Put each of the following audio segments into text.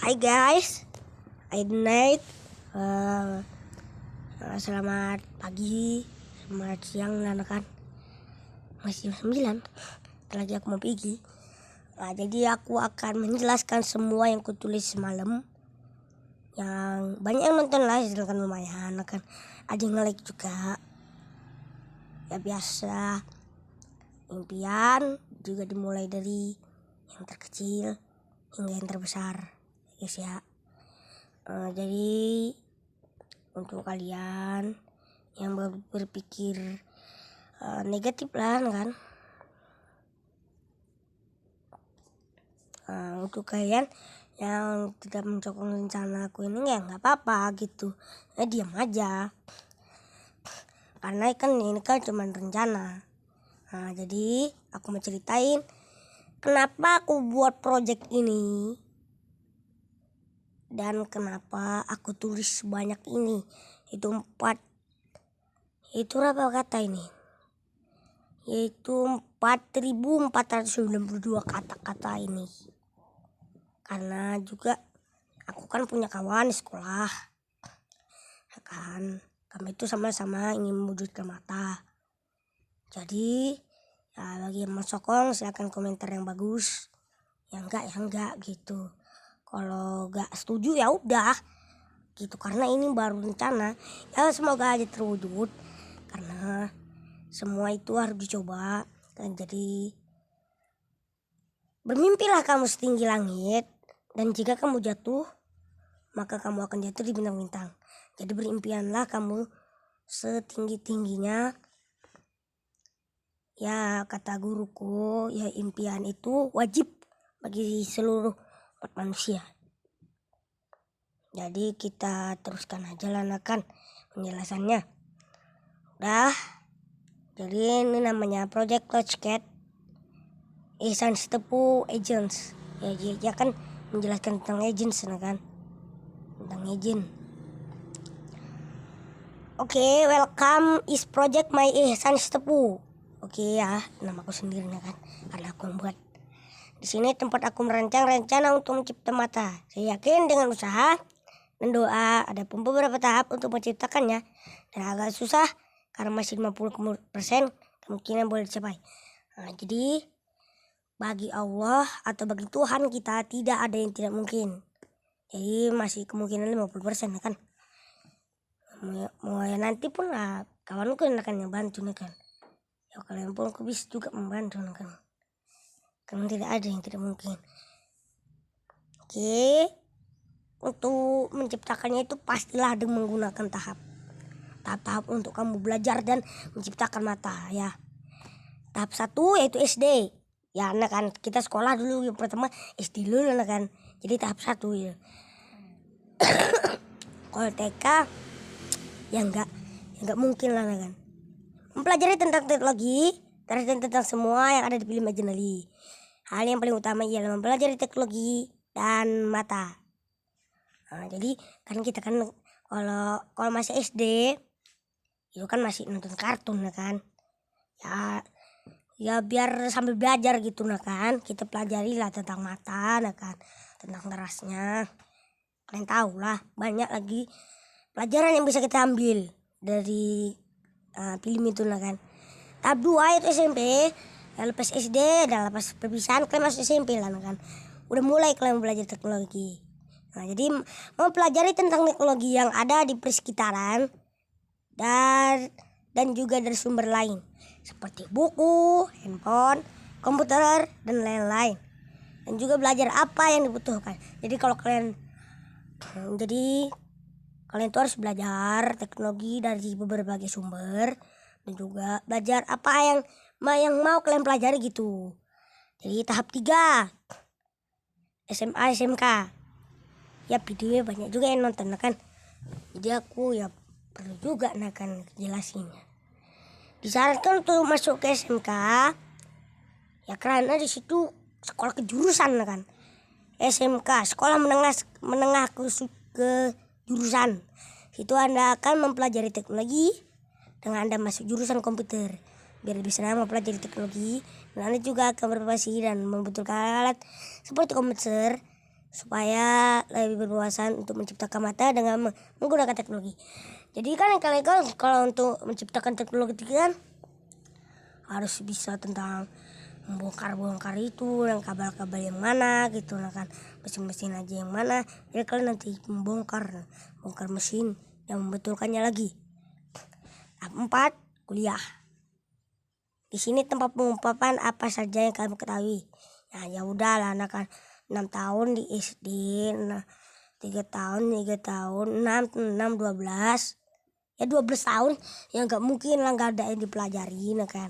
Hai guys, night. Selamat pagi, selamat siang kan. Masih jam 9. Lagi aku mau pergi. Jadi aku akan menjelaskan semua yang kutulis semalam. Yang banyak yang nonton lah, sedangkan lumayan kan. Ada yang nge-like juga. Ya biasa. Impian juga dimulai dari yang terkecil hingga yang terbesar. Guys ya. Jadi untuk kalian yang berpikir negatif lah kan, untuk kalian yang tidak mencokong rencana aku ini ya nggak apa-apa gitu, diam aja karena ini kan cuma rencana. Jadi aku mau ceritain kenapa aku buat project ini dan kenapa aku tulis sebanyak ini. Itu berapa kata ini? Yaitu 4.492 kata-kata ini. Karena juga aku kan punya kawan di sekolah, kan kami itu sama-sama ingin mewujudkan mata. Jadi ya bagi yang mau sokong silakan komentar yang bagus, yang enggak gitu. Kalau enggak setuju ya udah gitu, karena ini baru rencana. Ya semoga aja terwujud, karena semua itu harus dicoba. Dan jadi bermimpilah kamu setinggi langit, dan jika kamu jatuh maka kamu akan jatuh di bintang-bintang. Jadi berimpianlah kamu setinggi-tingginya. Ya kata guruku, ya impian itu wajib bagi seluruh manusia. Jadi kita teruskan aja lah kan penjelasannya. Udah. Jadi ini namanya Project Launchpad Ihsan Sitepu Agents. Ya kan menjelaskan tentang agents kan. Tentang agent. Oke, welcome is Project My Ihsan Sitepu. Oke ya, namaku sendiri kan, karena aku membuat. Di sini tempat aku merancang rencana untuk mencipta mata. Saya yakin dengan usaha dan doa ada beberapa tahap untuk menciptakannya, dan agak susah karena masih 50% kemungkinan boleh dicapai. Jadi bagi Allah atau bagi Tuhan kita tidak ada yang tidak mungkin. Jadi masih kemungkinan 50% kan. Mau nanti pun lah kawanku yang akan membantu kan. Ya kalian pun aku bisa juga membantu kan. Karena tidak ada yang tidak mungkin. Oke. Untuk menciptakannya itu pastilah dengan menggunakan tahap-tahap untuk kamu belajar dan menciptakan mata ya. Tahap 1 yaitu SD. Ya kan kita sekolah dulu yang pertama SD dulu kan. Jadi tahap 1 ya. Kalau TK ya enggak mungkin lah kan. Mempelajari tentang teknologi, terus tentang semua yang ada di film Imaginary. Hal yang paling utama ialah mempelajari teknologi dan mata. Jadi kan kita kan kalau masih SD itu kan masih nonton kartun kan. Ya biar sambil belajar gitu kan. Kita pelajari lah tentang mata kan, tentang terasnya. Kalian tahu lah banyak lagi pelajaran yang bisa kita ambil dari film itu kan. Tahap 2 itu SMP. Ya lepas SD dan lepas perpisahan kalian masuk SMP lah kan. Udah mulai kalian belajar teknologi. Jadi mempelajari tentang teknologi yang ada di persekitaran dan juga dari sumber lain seperti buku, handphone, komputer dan lain-lain. Dan juga belajar apa yang dibutuhkan. Jadi kalian tuh harus belajar teknologi dari berbagai sumber dan juga belajar apa yang mau kalian pelajari gitu. Jadi tahap 3 SMA SMK. Ya videonya banyak juga yang nonton kan. Jadi aku ya perlu juga kan jelasinnya. Disarankan untuk masuk ke SMK ya karena di situ sekolah kejurusan kan. SMK sekolah menengah ke jurusan. Situ Anda akan mempelajari teknologi dengan Anda masuk jurusan komputer. Biar lebih senang mempelajari teknologi, dan Anda juga akan berprofesi dan membutuhkan alat seperti komputer supaya lebih berwawasan untuk menciptakan mata dengan menggunakan teknologi. Jadi kan kalian kalau untuk menciptakan teknologi itu kan harus bisa tentang membongkar itu yang kabel-kabel yang mana gitu lah kan, mesin-mesin aja yang mana. Jadi kalian nanti bongkar mesin yang membetulkannya lagi. Tahap 4, kuliah. Di sini tempat pengungkapan apa saja yang kamu ketahui. Nah ya udahlah, nah kan 6 tahun di SD, 3 tahun 6 12 ya 12 tahun ya nggak mungkin lah nggak ada yang dipelajari, nah kan.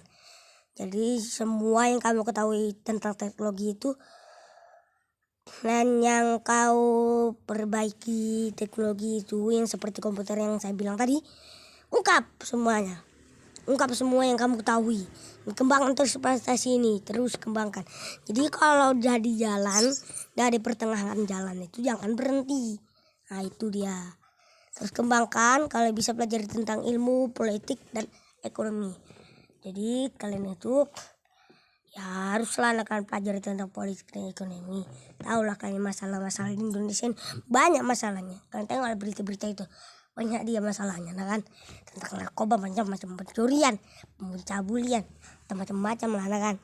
Jadi semua yang kamu ketahui tentang teknologi itu dan yang kau perbaiki teknologi itu yang seperti komputer yang saya bilang tadi, ungkap semuanya. Ungkap semua yang kamu ketahui. Kembangkan terus prestasi ini, terus kembangkan. Jadi kalau jadi jalan, dari pertengahan jalan itu jangan berhenti. Nah itu dia. Terus kembangkan kalau bisa pelajari tentang ilmu, politik, dan ekonomi. Jadi kalian itu ya haruslah akan pelajari tentang politik dan ekonomi. Tahu lah kalian masalah-masalah di Indonesia ini banyak masalahnya. Kalian tengok berita-berita itu. Banyak dia masalahnya, nah kan, tentang narkoba, macam-macam pencurian, pencabulian, macam-macam lah, nah kan.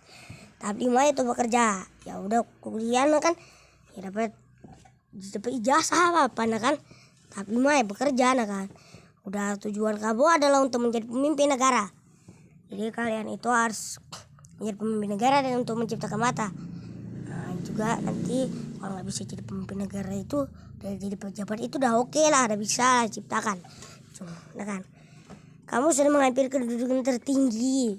Tahap 5 itu bekerja, ya udah kuliah, nah kan, ya dapat ijazah apa, nah kan. Tahap 5 ya bekerja, nah kan. Udah tujuan kamu adalah untuk menjadi pemimpin negara. Jadi kalian itu harus menjadi pemimpin negara dan untuk menciptakan mata. Nah, juga nanti kalau nggak bisa jadi pemimpin negara itu, dari jadi pejabat itu udah oke lah, udah bisa ciptakan. Nah kan, kamu sudah mengambil kedudukan tertinggi.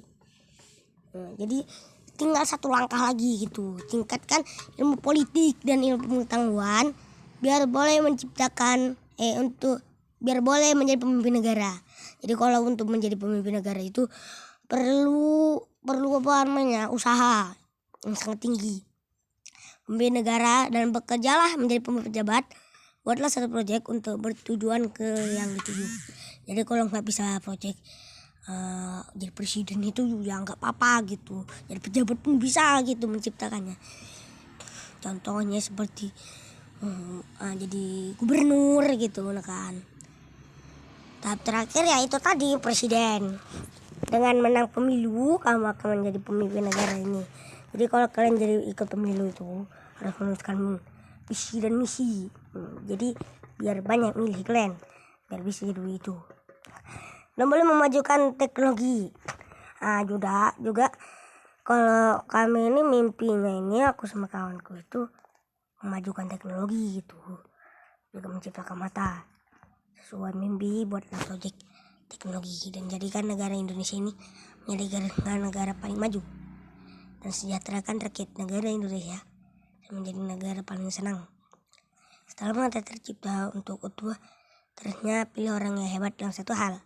Nah, jadi tinggal satu langkah lagi gitu, tingkatkan ilmu politik dan ilmu pengetahuan biar boleh menciptakan biar boleh menjadi pemimpin negara. Jadi kalau untuk menjadi pemimpin negara itu perlu apa namanya, usaha yang sangat tinggi. Pemimpin negara dan bekerjalah menjadi pejabat, buatlah satu proyek untuk bertujuan ke yang dituju. Jadi kalau nggak bisa proyek jadi presiden itu ya nggak apa-apa gitu, jadi pejabat pun bisa gitu menciptakannya. Contohnya seperti jadi gubernur gitu, nah kan. Tahap terakhir ya itu tadi, presiden. Dengan menang pemilu kamu akan menjadi pemimpin negara ini. Jadi kalau kalian jadi ikut pemilu itu harus menuliskan visi dan misi. Jadi biar banyak milih kalian, biar bisa jadi itu. Dan boleh memajukan teknologi. Juga kalau kami ini mimpinya ini, aku sama kawanku itu memajukan teknologi gitu, juga menciptakan mata sesuai mimpi, buatlah proyek teknologi dan jadikan negara Indonesia ini menjadi negara paling maju dan sejahterakan rakyat negara Indonesia dan menjadi negara paling senang. Setelah mata tercipta untuk ketua, ternyata pilih orang yang hebat dalam satu hal.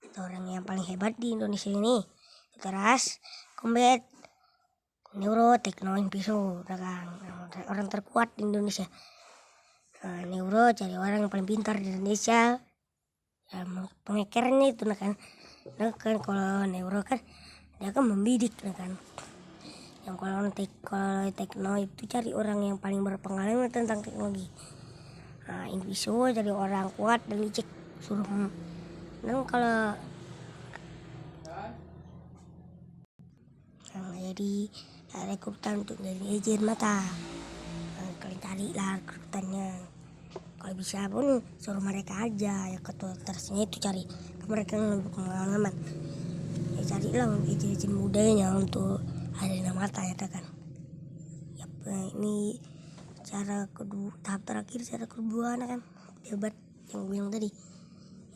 Atau orang yang paling hebat di Indonesia ini Teras Combat Neuroteknologi Piso, orang terkuat di Indonesia. Neuro cari orang yang paling pintar di Indonesia. Pengekernya itu, nah kan kalau neuro kan dia kan membidik, nah kan. Yang kalau teknologi itu cari orang yang paling berpengalaman tentang teknologi. Ini bisa jadi orang kuat dan licik, suruh. Dan kalau jadi rekrutan untuk jadi agen mata, kalian carilah rekrutannya. Kalau bisa pun suruh mereka aja ya, ketua tersnya itu cari mereka yang lebih pengalaman. Ya carilah agen mudanya untuk ada mata ya kan. Ya ini cara kedua, tahap terakhir, cara kedua, nah kan, debat yang gue bilang tadi.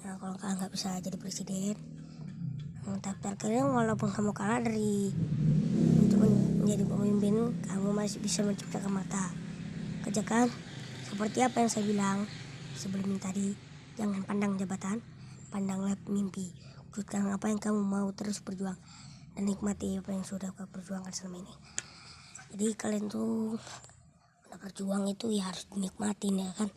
Ya kalau kalian nggak bisa jadi presiden, tahap terakhirnya walaupun kamu kalah dari untuk menjadi pemimpin, kamu masih bisa menciptakan mata. Kerjakan seperti apa yang saya bilang sebelum tadi. Jangan pandang jabatan, pandanglah mimpi. Wujudkan apa yang kamu mau, terus berjuang dan nikmati apa yang sudah kau perjuangkan selama ini. Jadi kalian tuh udah berjuang itu ya harus dinikmatin, ya kan.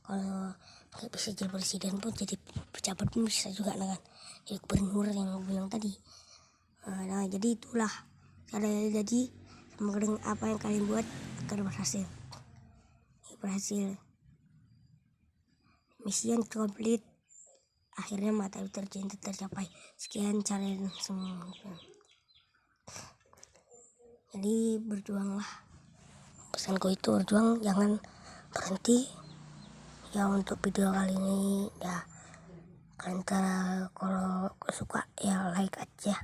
Kalau nggak bisa jadi presiden pun jadi pejabat pun bisa juga, nah kan. Jadi gubernur yang gue bilang tadi. Nah jadi itulah cara jadi, semoga dengan apa yang kalian buat akan berhasil. berhasil. Mission complete. Akhirnya matahari tercinta tercapai. Sekian challenge semua. Jadi berjuanglah. Pesanku itu berjuang, jangan berhenti. Ya untuk video kali ini ya kalian kalau suka ya like aja.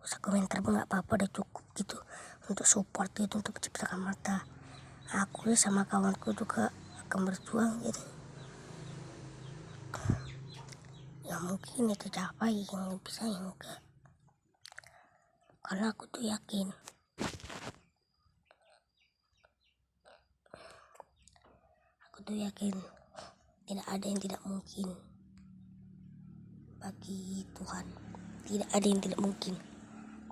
Usah komentar pun nggak apa-apa, udah cukup gitu untuk support gitu, untuk menciptakan mata. Aku sama kawanku juga akan berjuang gitu. Ya mungkin itu capai, yang bisa yang enggak. Karena aku tuh yakin. Aku tuh yakin tidak ada yang tidak mungkin bagi Tuhan. Tidak ada yang tidak mungkin.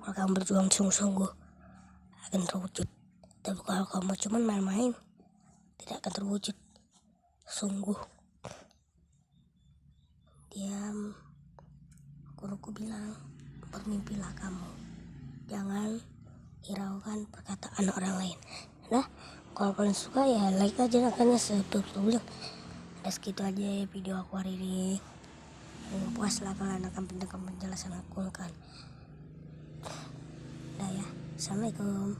Kalau kamu berjuang sungguh-sungguh akan terwujud. Tapi kalau kamu cuma main-main, tidak akan terwujud. Sungguh. Diam. Guruku bilang, bermimpilah kamu. Jangan hiraukan perkataan orang lain. Nah, kalau kalian suka ya like aja, makanya sebetul-betul bilang. Udah segitu aja ya video aku hari ini. Puas lah kalian akan pendengar penjelasan aku kan. Udah ya. Assalamualaikum.